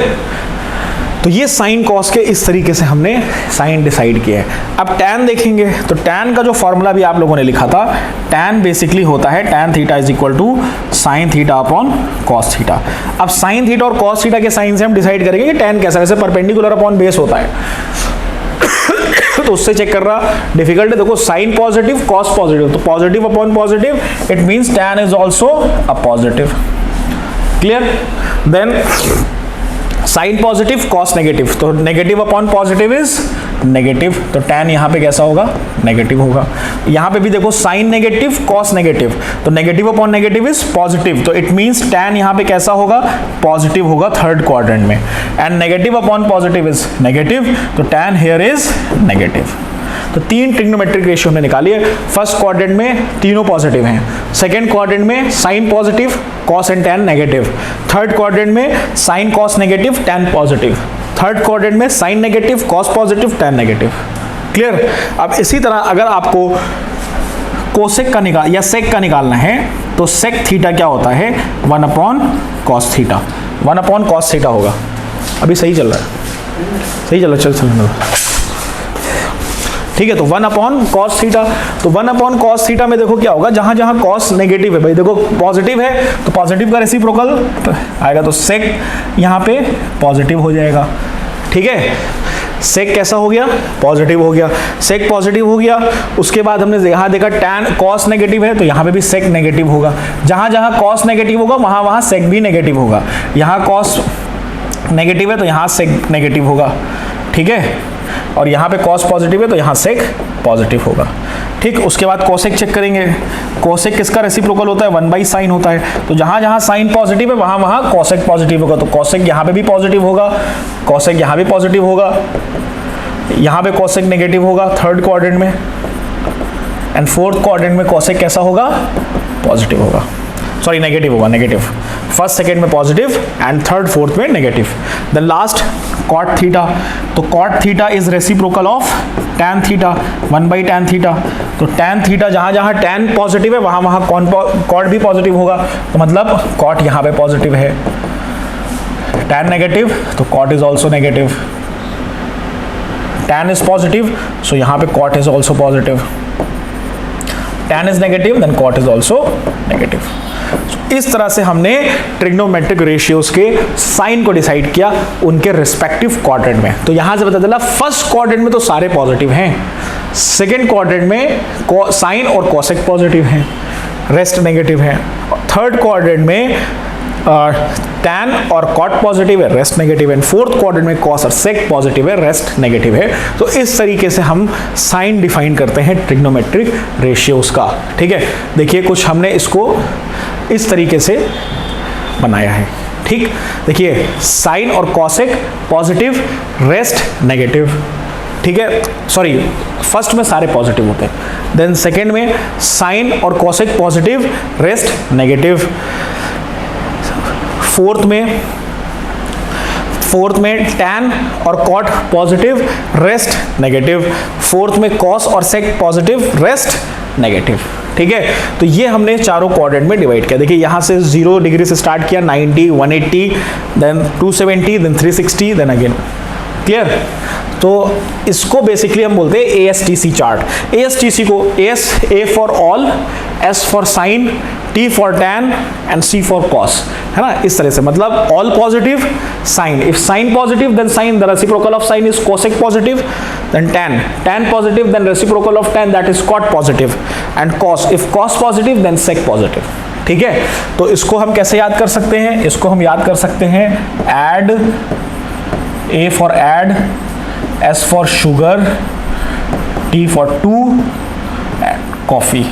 तो ये साइन कॉस के इस तरीके से हमने साइन डिसाइड किया है। अब टैन देखेंगे, तो टैन का जो फॉर्मूला भी आप लोगों ने लिखा था, टैन बेसिकली होता है tan theta is equal to sine theta upon cos theta. अब साइन थीटा और कॉस थीटा के साइन से हम डिसाइड करेंगे कि टैन कैसा, वैसे परपेंडिकुलर अपॉन बेस होता है तो उससे चेक कर रहा डिफिकल्ट है। देखो साइन पॉजिटिव कॉस पॉजिटिव, तो positive upon positive it means tan is also a positive. Clear? Then sine positive cos negative, तो negative upon positive is negative, तो टैन यहाँ पे कैसा होगा, नेगेटिव होगा। यहाँ पे भी देखो साइन नेगेटिव कॉस नेगेटिव, तो negative upon negative is positive, तो इट मींस टैन यहाँ पे कैसा होगा, पॉजिटिव होगा थर्ड क्वाड्रेंट में। And negative upon positive is negative, तो टैन हियर इज नेगेटिव। तो तीन ट्रिग्नोमेट्रिक रेशियो हमने निकाली है। फर्स्ट क्वाड्रेंट में तीनों पॉजिटिव हैं, सेकंड क्वाड्रेंट में sine positive cos and tan negative, third quadrant में sine cos negative tan positive, third quadrant में sine negative cos positive tan negative. Clear? अब इसी तरह अगर आपको कोसेक का निकाल या सेक का निकालना है, तो सेक थीटा क्या होता है, 1 upon cos theta, 1 upon cos theta होगा। अभी सही चल रहा है, सही चल रहा है, चल ठीक है। तो 1 अपॉन कॉस थीटा, तो 1 अपॉन कॉस थीटा में देखो क्या होगा, जहां जहां कॉस नेगेटिव है, भाई देखो पॉजिटिव है तो पॉजिटिव का रेसिप्रोकल आएगा, तो सेक यहाँ पे पॉजिटिव हो जाएगा। ठीक है, सेक कैसा हो गया, पॉजिटिव हो गया। सेक पॉजिटिव हो गया, उसके बाद हमने यहाँ देखा टैन कॉस नेगेटिव है, तो यहाँ पे भी सेक नेगेटिव होगा। जहां जहां कॉस नेगेटिव होगा वहां वहां सेक भी नेगेटिव होगा। यहाँ कॉस नेगेटिव है तो यहाँ सेक नेगेटिव होगा। ठीक है, और यहाँ पे कॉस पॉजिटिव है तो यहाँ सेक पॉजिटिव होगा। ठीक, उसके बाद कोसेक चेक करेंगे। कोसेक किसका रेसिप्रोकल होता है, 1 बाई साइन होता है, तो जहाँ जहाँ साइन पॉजिटिव है वहाँ वहाँ कोसेक पॉजिटिव होगा, तो कोसेक यहाँ पे भी पॉजिटिव होगा, कोसेक यहाँ भी पॉजिटिव होगा, यहाँ पे कोसेक नेगेटिव होगा थर्ड क्वाड्रेंट में, एंड फोर्थ क्वाड्रेंट में कोसेक कैसा होगा, पॉजिटिव होगा, सॉरी नेगेटिव होगा, नेगेटिव। फर्स्ट सेकेंड में पॉजिटिव एंड थर्ड फोर्थ में negative. Then last cot theta, तो cot theta is reciprocal of tan theta, 1 by tan theta, तो टैन थीटा जहाँ जहाँ टैन पॉजिटिव है वहाँ वहाँ कॉट भी पॉजिटिव होगा, तो मतलब कॉट यहाँ पे पॉजिटिव है। टैन नेगेटिव तो cot is also negative, tan is positive so यहाँ पे cot is also positive, tan is negative then cot is also negative. इस तरह से हमने ट्रिग्नोमेट्रिक रेशियोज के साइन को डिसाइड किया उनके रिस्पेक्टिव क्वाड्रेंट में। तो यहां से पता चला फर्स्ट क्वाड्रेंट में तो सारे पॉजिटिव हैं, सेकंड क्वाड्रेंट में साइन और कोसेक पॉजिटिव हैं, रेस्ट नेगेटिव है, थर्ड क्वाड्रेंट में टैन और कॉट पॉजिटिव है, रेस्ट नेगेटिव है, फोर्थ क्वाड्रेंट में कॉस और सेक पॉजिटिव है, रेस्ट नेगेटिव है। तो इस तरीके से हम साइन डिफाइन करते हैं ट्रिग्नोमेट्रिक रेशियोज का। ठीक है, देखिए कुछ हमने इसको इस तरीके से बनाया है। ठीक, देखिए साइन और कॉसेक पॉजिटिव, रेस्ट नेगेटिव। ठीक है, सॉरी फर्स्ट में सारे पॉजिटिव होते हैं, देन सेकेंड में साइन और cosec positive, rest negative. Fourth में टैन और cot positive, rest negative. Fourth में कॉस और सेक पॉजिटिव, रेस्ट नेगेटिव। ठीक है, तो ये हमने चारों क्वाड्रेंट में डिवाइड किया। देखिए यहाँ से 0 डिग्री से स्टार्ट किया, 90, 180, then 270, then 360, then again. Clear? तो इसको बेसिकली हम बोलते हैं ASTC चार्ट। ASTC को A for all, S for sine, T for tan and C for cos, है ना। इस तरह से मतलब all positive sine, if sine positive then sine, the reciprocal of sine is cosec positive, then tan, tan positive then reciprocal of tan that is cot positive, and cos, if cos positive then seg positive. ठीक है, तो इसको हम कैसे याद कर सकते हैं, इसको हम याद कर सकते हैं add, A for add, S for sugar, T for to, coffee.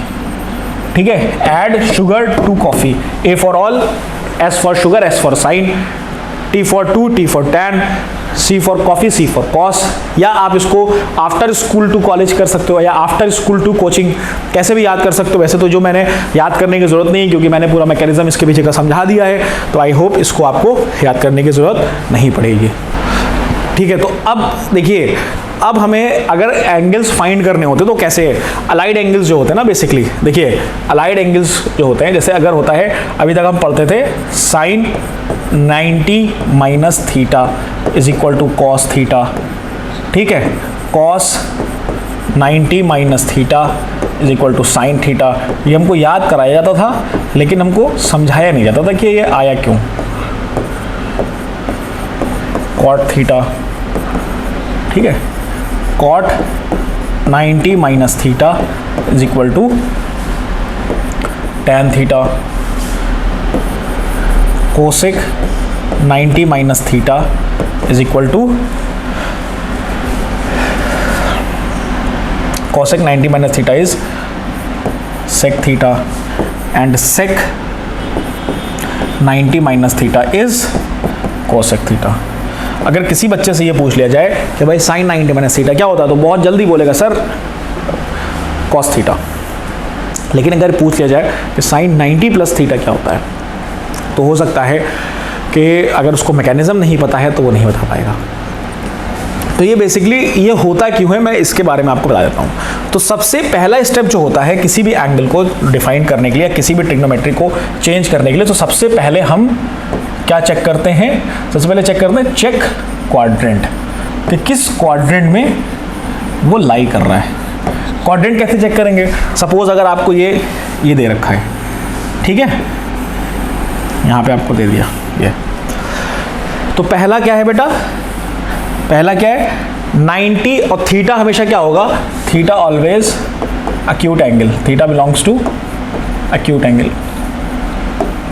ठीक है, add sugar to coffee, A for all, S for sugar, S for sine, T for to, T for tan, C for coffee, C for cos. या आप इसको after school to college कर सकते हो, या after school to coaching, कैसे भी याद कर सकते हो। वैसे तो जो मैंने याद करने की जरूरत नहीं, क्योंकि मैंने पूरा मैकेनिज्म इसके पीछे का समझा दिया है, तो आई होप इसको आपको याद करने की जरूरत नहीं पड़ेगी। ठीक है, तो अब देखिए अब हमें अगर एंगल्स फाइंड करने होते तो कैसे, अलाइड एंगल्स जो होते हैं ना, बेसिकली देखिए अलाइड एंगल्स जो होते हैं, जैसे अगर होता है, अभी तक हम पढ़ते थे sine 90 minus theta is equal to cos theta, ठीक है, cos 90 minus theta is equal to sine theta. ये हमको याद कराया जाता था, लेकिन हमको समझाया नहीं जाता था कि ये आया क्यों। कॉट थीटा, ठीक है, cot 90 minus theta is equal to tan theta, cosec 90 minus theta is equal to cosec 90 minus theta is sec theta and sec 90 minus theta is cosec theta। अगर किसी बच्चे से ये पूछ लिया जाए कि भाई sin 90 minus theta क्या होता है, तो बहुत जल्दी बोलेगा सर cos theta। लेकिन अगर पूछ लिया जाए कि sin 90 plus theta क्या होता है, तो हो सकता है कि अगर उसको मैकेनिज्म नहीं पता है तो वो नहीं बता पाएगा। तो ये बेसिकली ये होता क्यों है, मैं इसके बारे में आपको बता देता हूँ। तो सबसे पहला स्टेप जो होता है किसी भी एंगल को डिफाइन करने के लिए, किसी भी ट्रिग्नोमेट्री को चेंज करने के लिए, तो सबसे पहले हम क्या चेक करते हैं, सबसे पहले चेक करते हैं चेक क्वाड्रेंट, कि किस क्वाड्रेंट में वो लाई कर रहा है। क्वाड्रेंट कैसे चेक करेंगे, सपोज अगर आपको ये दे रखा है, ठीक है, यहाँ पे आपको दे दिया ये, तो पहला क्या है बेटा, पहला क्या है 90, और थीटा हमेशा क्या होगा, theta always acute angle, theta belongs to acute angle,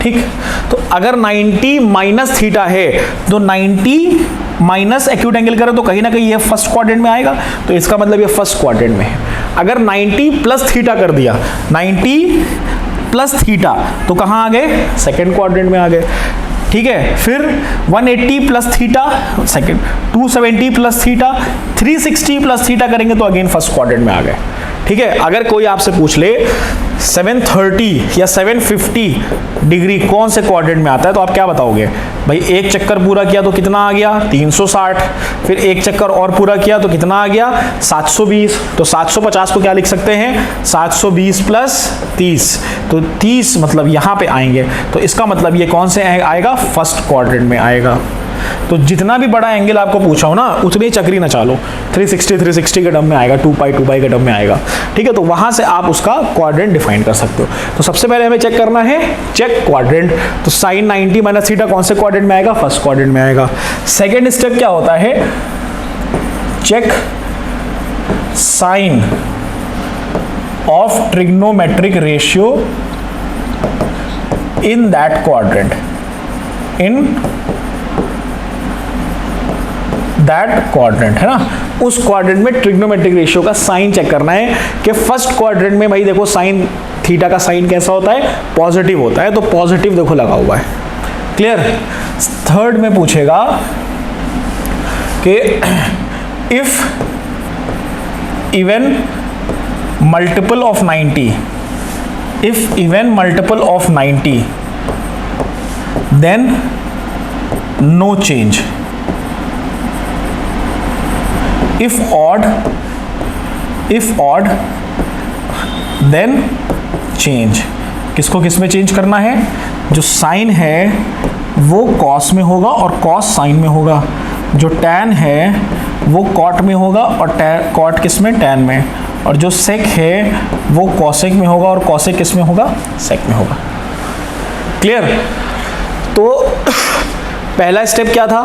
ठीक। तो अगर 90 माइनस थीटा है तो 90 माइनस एक्यूट एंगल करें तो कहीं ना कहीं ये फर्स्ट क्वाड्रेंट में आएगा, तो इसका मतलब ये फर्स्ट क्वाड्रेंट में है। अगर 90 प्लस थीटा कर दिया, 90 प्लस थीटा, तो कहाँ आ गए, सेकेंड क्वाड्रेंट में आ गए, ठीक है। फिर 180 plus theta second, 270 plus theta, 360 plus theta करेंगे तो अगेन फर्स्ट क्वाड्रेंट में आ गए, ठीक है। अगर कोई आपसे पूछ ले 730 या 750 डिग्री कौन से क्वाड्रेंट में आता है, तो आप क्या बताओगे, भाई एक चक्कर पूरा किया तो कितना आ गया 360, फिर एक चक्कर और पूरा किया तो कितना आ गया 720, तो 750 को क्या लिख सकते हैं 720 प्लस 30, तो 30 मतलब यहाँ पे आएंगे, तो इसका मतलब ये कौन से आएगा, फर्स्ट क्वाड्रेंट में आएगा। तो जितना भी बड़ा एंगल आपको पूछा हो ना, उतनी चक्री ना चालो, 360 के टर्म में आएगा, 2 पाई के टर्म में आएगा, ठीक है। तो वहां से आप उसका क्वाड्रेंट डिफाइन कर सकते हो। तो सबसे पहले हमें चेक करना है चेक क्वाड्रेंट, तो साइन 90 माइनस थीटा कौन से क्वाड्रेंट में आएगा, फर्स्ट क्वाड्रेंट में आएगा। सेकेंड स्टेप क्या होता है, check sign of trigonometric ratio in that quadrant, in that quadrant, है ना, उस क्वाड्रेंट में ट्रिग्नोमेट्रिक रेशियो का साइन चेक करना है कि फर्स्ट क्वाड्रेंट में भाई देखो साइन थीटा का साइन कैसा होता है, पॉजिटिव होता है, तो पॉजिटिव देखो लगा हुआ है, क्लियर। थर्ड में पूछेगा कि if even multiple of 90, if even multiple of 90 then no change, if odd then change। किसको किस में चेंज करना है, जो साइन है वो कॉस में होगा और कॉस साइन में होगा, जो टैन है वो कॉट में होगा और कॉट किस में, टैन में, और जो सेक है वो कॉसेक में होगा और कॉसेक किस में होगा, सेक में होगा, क्लियर। तो पहला स्टेप क्या था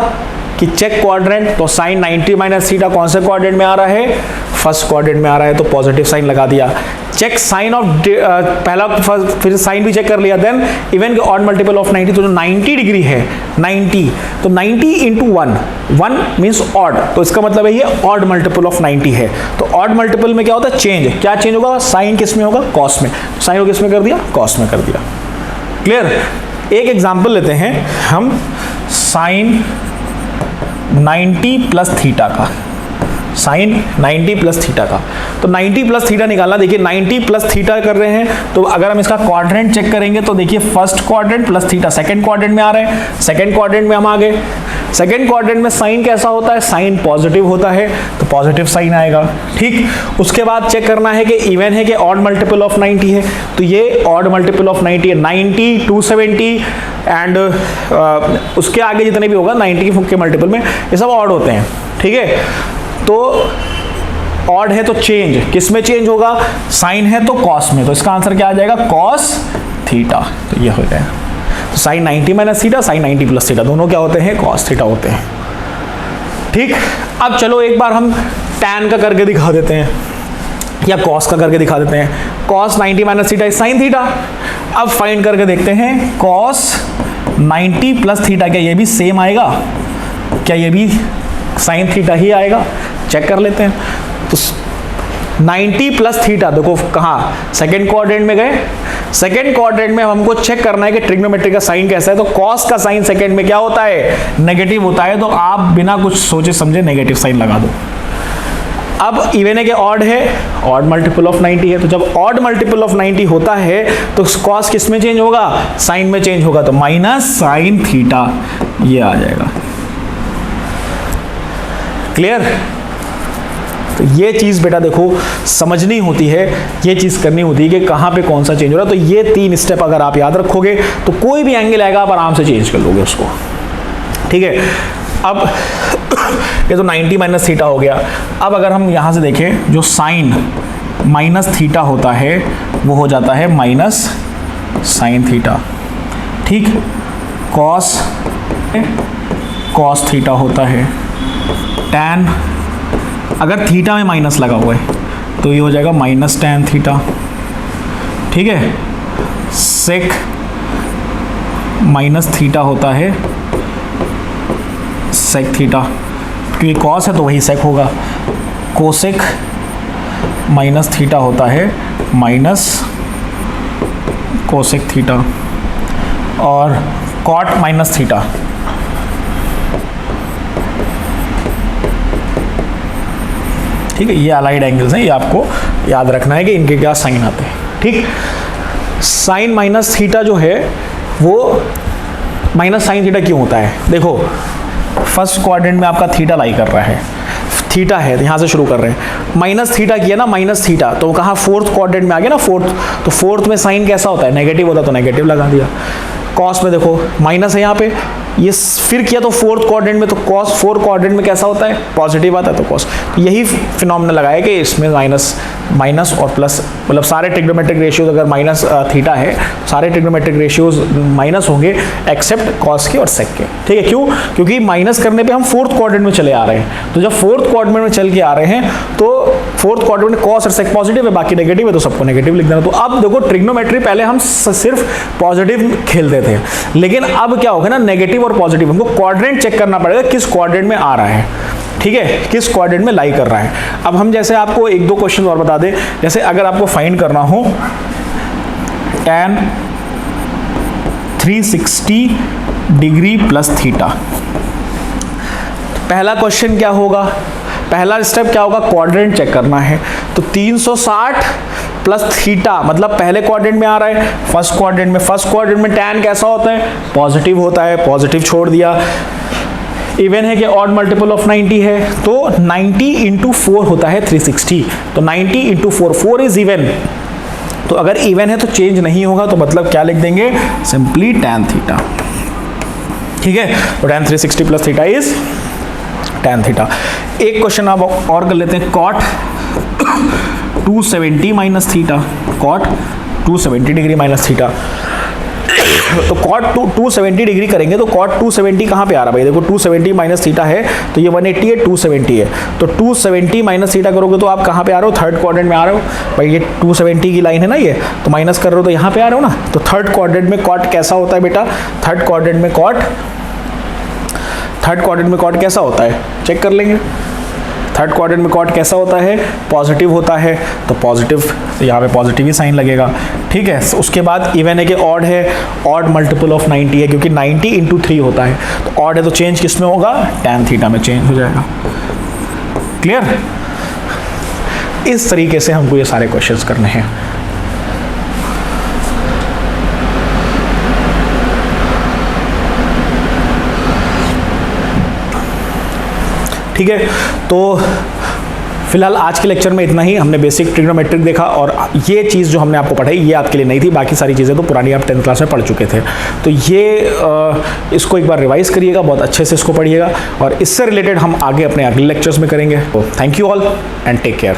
कि चेक क्वाड्रेंट, तो साइन 90 माइनस थीटा कौन से क्वाड्रेंट में आ रहा है, फर्स्ट क्वाड्रेंट में आ रहा है, तो पॉजिटिव साइन लगा दिया। चेक साइन ऑफ पहला फिर साइन भी चेक कर लिया, देन इवन के ऑड मल्टीपल ऑफ 90, तो जो 90 डिग्री है 90, तो 90 इंटू 1 मीन्स ऑड, तो इसका मतलब है ये ऑड मल्टीपल ऑफ 90 है। तो ऑड मल्टीपल में क्या होता है, चेंज, क्या चेंज होगा, साइन किस में होगा, कॉस में, साइन को किस में कर दिया, कॉस में कर दिया, क्लियर। एक एग्जाम्पल लेते हैं हम साइन 90 प्लस थीटा का, साइन 90 प्लस थीटा का। तो 90 प्लस थीटा निकालना, देखिए 90 प्लस थीटा कर रहे हैं, तो अगर हम इसका क्वाड्रेंट चेक करेंगे तो देखिए first quadrant plus theta, second quadrant में आ रहे हैं, सेकंड क्वाड्रेंट में हम आ गए। सेकंड क्वाड्रेंट में साइन कैसा होता है, साइन पॉजिटिव होता है, तो पॉजिटिव साइन आएगा। ठीक, उसके बाद चेक करना है कि इवन है कि ऑड मल्टीपल ऑफ 90 है, तो ये ऑड मल्टीपल ऑफ 90 है, 90, 270 एंड उसके आगे जितने भी होगा 90 के मल्टीपल में ये सब ऑड होते हैं। ठीक है, तो ऑड है तो चेंज किस में चेंज होगा, साइन है तो कॉस में, तो इसका आंसर क्या आ जाएगा, कॉस थीटा। तो ये हो जाएगा, तो sine 90 minus theta, sine 90 plus theta, दोनों क्या होते हैं, कॉस थीटा होते हैं। ठीक, अब चलो एक बार हम टैन का करके दिखा देते हैं या कॉस का करके दिखा देते हैं। Cos 90 minus theta is sine theta. अब फाइंड करके देखते हैं कॉस 90 प्लस थीटा, क्या ये भी सेम आएगा, क्या ये भी साइन थीटा ही आएगा, चेक कर लेते हैं। तो 90 प्लस थीटा देखो कहाँ, सेकेंड क्वाड्रेंट में गए, सेकेंड क्वाड्रेंट में हमको चेक करना है कि ट्रिग्नोमेट्री का साइन कैसा है, तो कॉस का साइन सेकेंड में क्या होता है, नेगेटिव होता है, तो आप बिना कुछ सोचे समझे नेगेटिव साइन लगा दो। अब इवन है कि ऑड है, ऑड मल्टीपल ऑफ 90 है, तो जब ऑड मल्टीपल ऑफ 90 होता है तो कॉस किस में चेंज होगा, साइन में चेंज होगा, तो माइनस साइन थीटा ये आ जाएगा। क्लियर? तो ये चीज़ बेटा देखो समझनी होती है, ये चीज़ करनी होती है कि कहाँ पे कौन सा चेंज हो रहा है। तो ये 3 स्टेप अगर आप याद रखोगे तो कोई भी एंगल आएगा आप आराम से चेंज कर लोगे उसको। ठीक है, अब ये तो 90 माइनस थीटा हो गया। अब अगर हम यहाँ से देखें, जो साइन माइनस थीटा होता है वो हो जाता है माइनस साइन थीटा। ठीक, कॉस कॉस थीटा होता है, टैन अगर थीटा में माइनस लगा हुआ है तो ये हो जाएगा माइनस टैन थीटा। ठीक है, सेक माइनस थीटा होता है सेक थीटा, क्योंकि कॉस है तो वही सेक होगा। कोसेक माइनस थीटा होता है माइनस कोसेक थीटा, और कॉट माइनस थीटा ठीक है, ये अलाइड एंगल्स हैं, ये आपको याद रखना है कि इनके क्या साइन आते हैं। ठीक, साइन माइनस थीटा जो है वो माइनस साइन थीटा क्यों होता है, देखो फर्स्ट क्वाड्रेंट में आपका थीटा लाई कर रहा है, थीटा है, यहाँ से शुरू कर रहे हैं, माइनस थीटा किया ना, माइनस थीटा, तो कहाँ फोर्थ क्वाड्रेंट में आ गया ना, फोर्थ, तो फोर्थ में साइन कैसा होता है, नेगेटिव होता है, तो नेगेटिव लगा दिया। कॉस में देखो माइनस है यहाँ पे, ये फिर किया तो फोर्थ क्वाड्रेंट में, तो कॉस फोर्थ क्वाड्रेंट में कैसा होता है, पॉजिटिव आता है, तो कॉस, तो यही फिनोमेना लगाया कि इसमें माइनस और प्लस, मतलब सारे ट्रिग्नोमेट्रिक रेशियोज अगर माइनस थीटा है, सारे ट्रिग्नोमेट्रिक रेशियोज माइनस होंगे एक्सेप्ट कॉस के और सेक के। ठीक है, क्यों, क्योंकि माइनस करने पे हम फोर्थ क्वाड्रेंट में चले आ रहे हैं, तो जब फोर्थ क्वाड्रेंट में चल के आ रहे हैं तो फोर्थ क्वाड्रेंट में कॉस और सेक पॉजिटिव है, बाकी नेगेटिव है, तो सबको नेगेटिव लिख देना। तो अब देखो ट्रिग्नोमेट्री पहले हम सिर्फ पॉजिटिव खेलते थे, लेकिन अब क्या होगा ना, नेगेटिव और पॉजिटिव, हमको क्वाड्रेंट चेक करना पड़ेगा किस क्वाड्रेंट में आ रहा है। ठीक है, किस क्वाड्रेंट में लाई कर रहा है। अब हम जैसे आपको 1-2 क्वेश्चन और बता दें, जैसे अगर आपको फाइंड करना हो tan 360 डिग्री प्लस थीटा, पहला क्वेश्चन क्या होगा, पहला स्टेप क्या होगा, क्वाड्रेंट चेक करना है। तो 360 प्लस थीटा मतलब पहले क्वाड्रेंट में आ रहा है, फर्स्ट क्वाड्रेंट में, फर्स्ट क्वाड्रेंट में टैन कैसा होता है, पॉजिटिव होता है, पॉजिटिव छोड़ दिया। इवन है कि ऑड मल्टीपल ऑफ 90 है, तो 90 इंटू 4 होता है 360, तो 90 इंटू 4, 4 इज इवन, तो अगर इवन है तो चेंज नहीं होगा, तो मतलब क्या लिख देंगे, सिंपली टैन थीटा। ठीक है, तो tan 360 plus theta is tan theta. एक क्वेश्चन आप और कर लेते हैं, cot 270 minus theta, cot 270 degree minus theta, तो कॉट 270 डिग्री करेंगे तो कॉट 270 कहाँ पे आ रहा है भाई, देखो 270 माइनस थीटा है तो ये 180 है, 270 है, तो 270 माइनस थीटा करोगे तो आप कहाँ पे आ रहे हो, थर्ड क्वाड्रेंट में आ रहे हो भाई, ये 270 की लाइन है ना ये, तो माइनस कर रहे हो तो यहाँ पे आ रहे हो ना, तो थर्ड क्वाड्रेंट में कॉट कैसा होता है बेटा, थर्ड क्वाड्रेंट में कॉट कैसा होता है, चेक कर लेंगे। थर्ड क्वाड्रेंट में कॉट कैसा होता है, पॉजिटिव होता है, तो पॉजिटिव, तो यहाँ पे पॉजिटिव ही साइन लगेगा। ठीक है, उसके बाद इवन है कि ऑड है, ऑड मल्टीपल ऑफ 90 है, क्योंकि 90 इंटू 3 होता है, तो ऑड है तो चेंज किस में होगा, टैन थीटा में चेंज हो जाएगा। क्लियर? इस तरीके से हमको ये सारे क्वेश्चंस करने हैं। ठीक है, तो फिलहाल आज के लेक्चर में इतना ही। हमने बेसिक ट्रिग्नोमेट्रिक देखा और ये चीज़ जो हमने आपको पढ़ाई ये आपके लिए नहीं थी, बाकी सारी चीज़ें तो पुरानी आप 10th क्लास में पढ़ चुके थे। तो ये इसको एक बार रिवाइज करिएगा, बहुत अच्छे से इसको पढ़िएगा और इससे रिलेटेड हम आगे अपने अगले लेक्चर्स में करेंगे। तो thank you all and take care.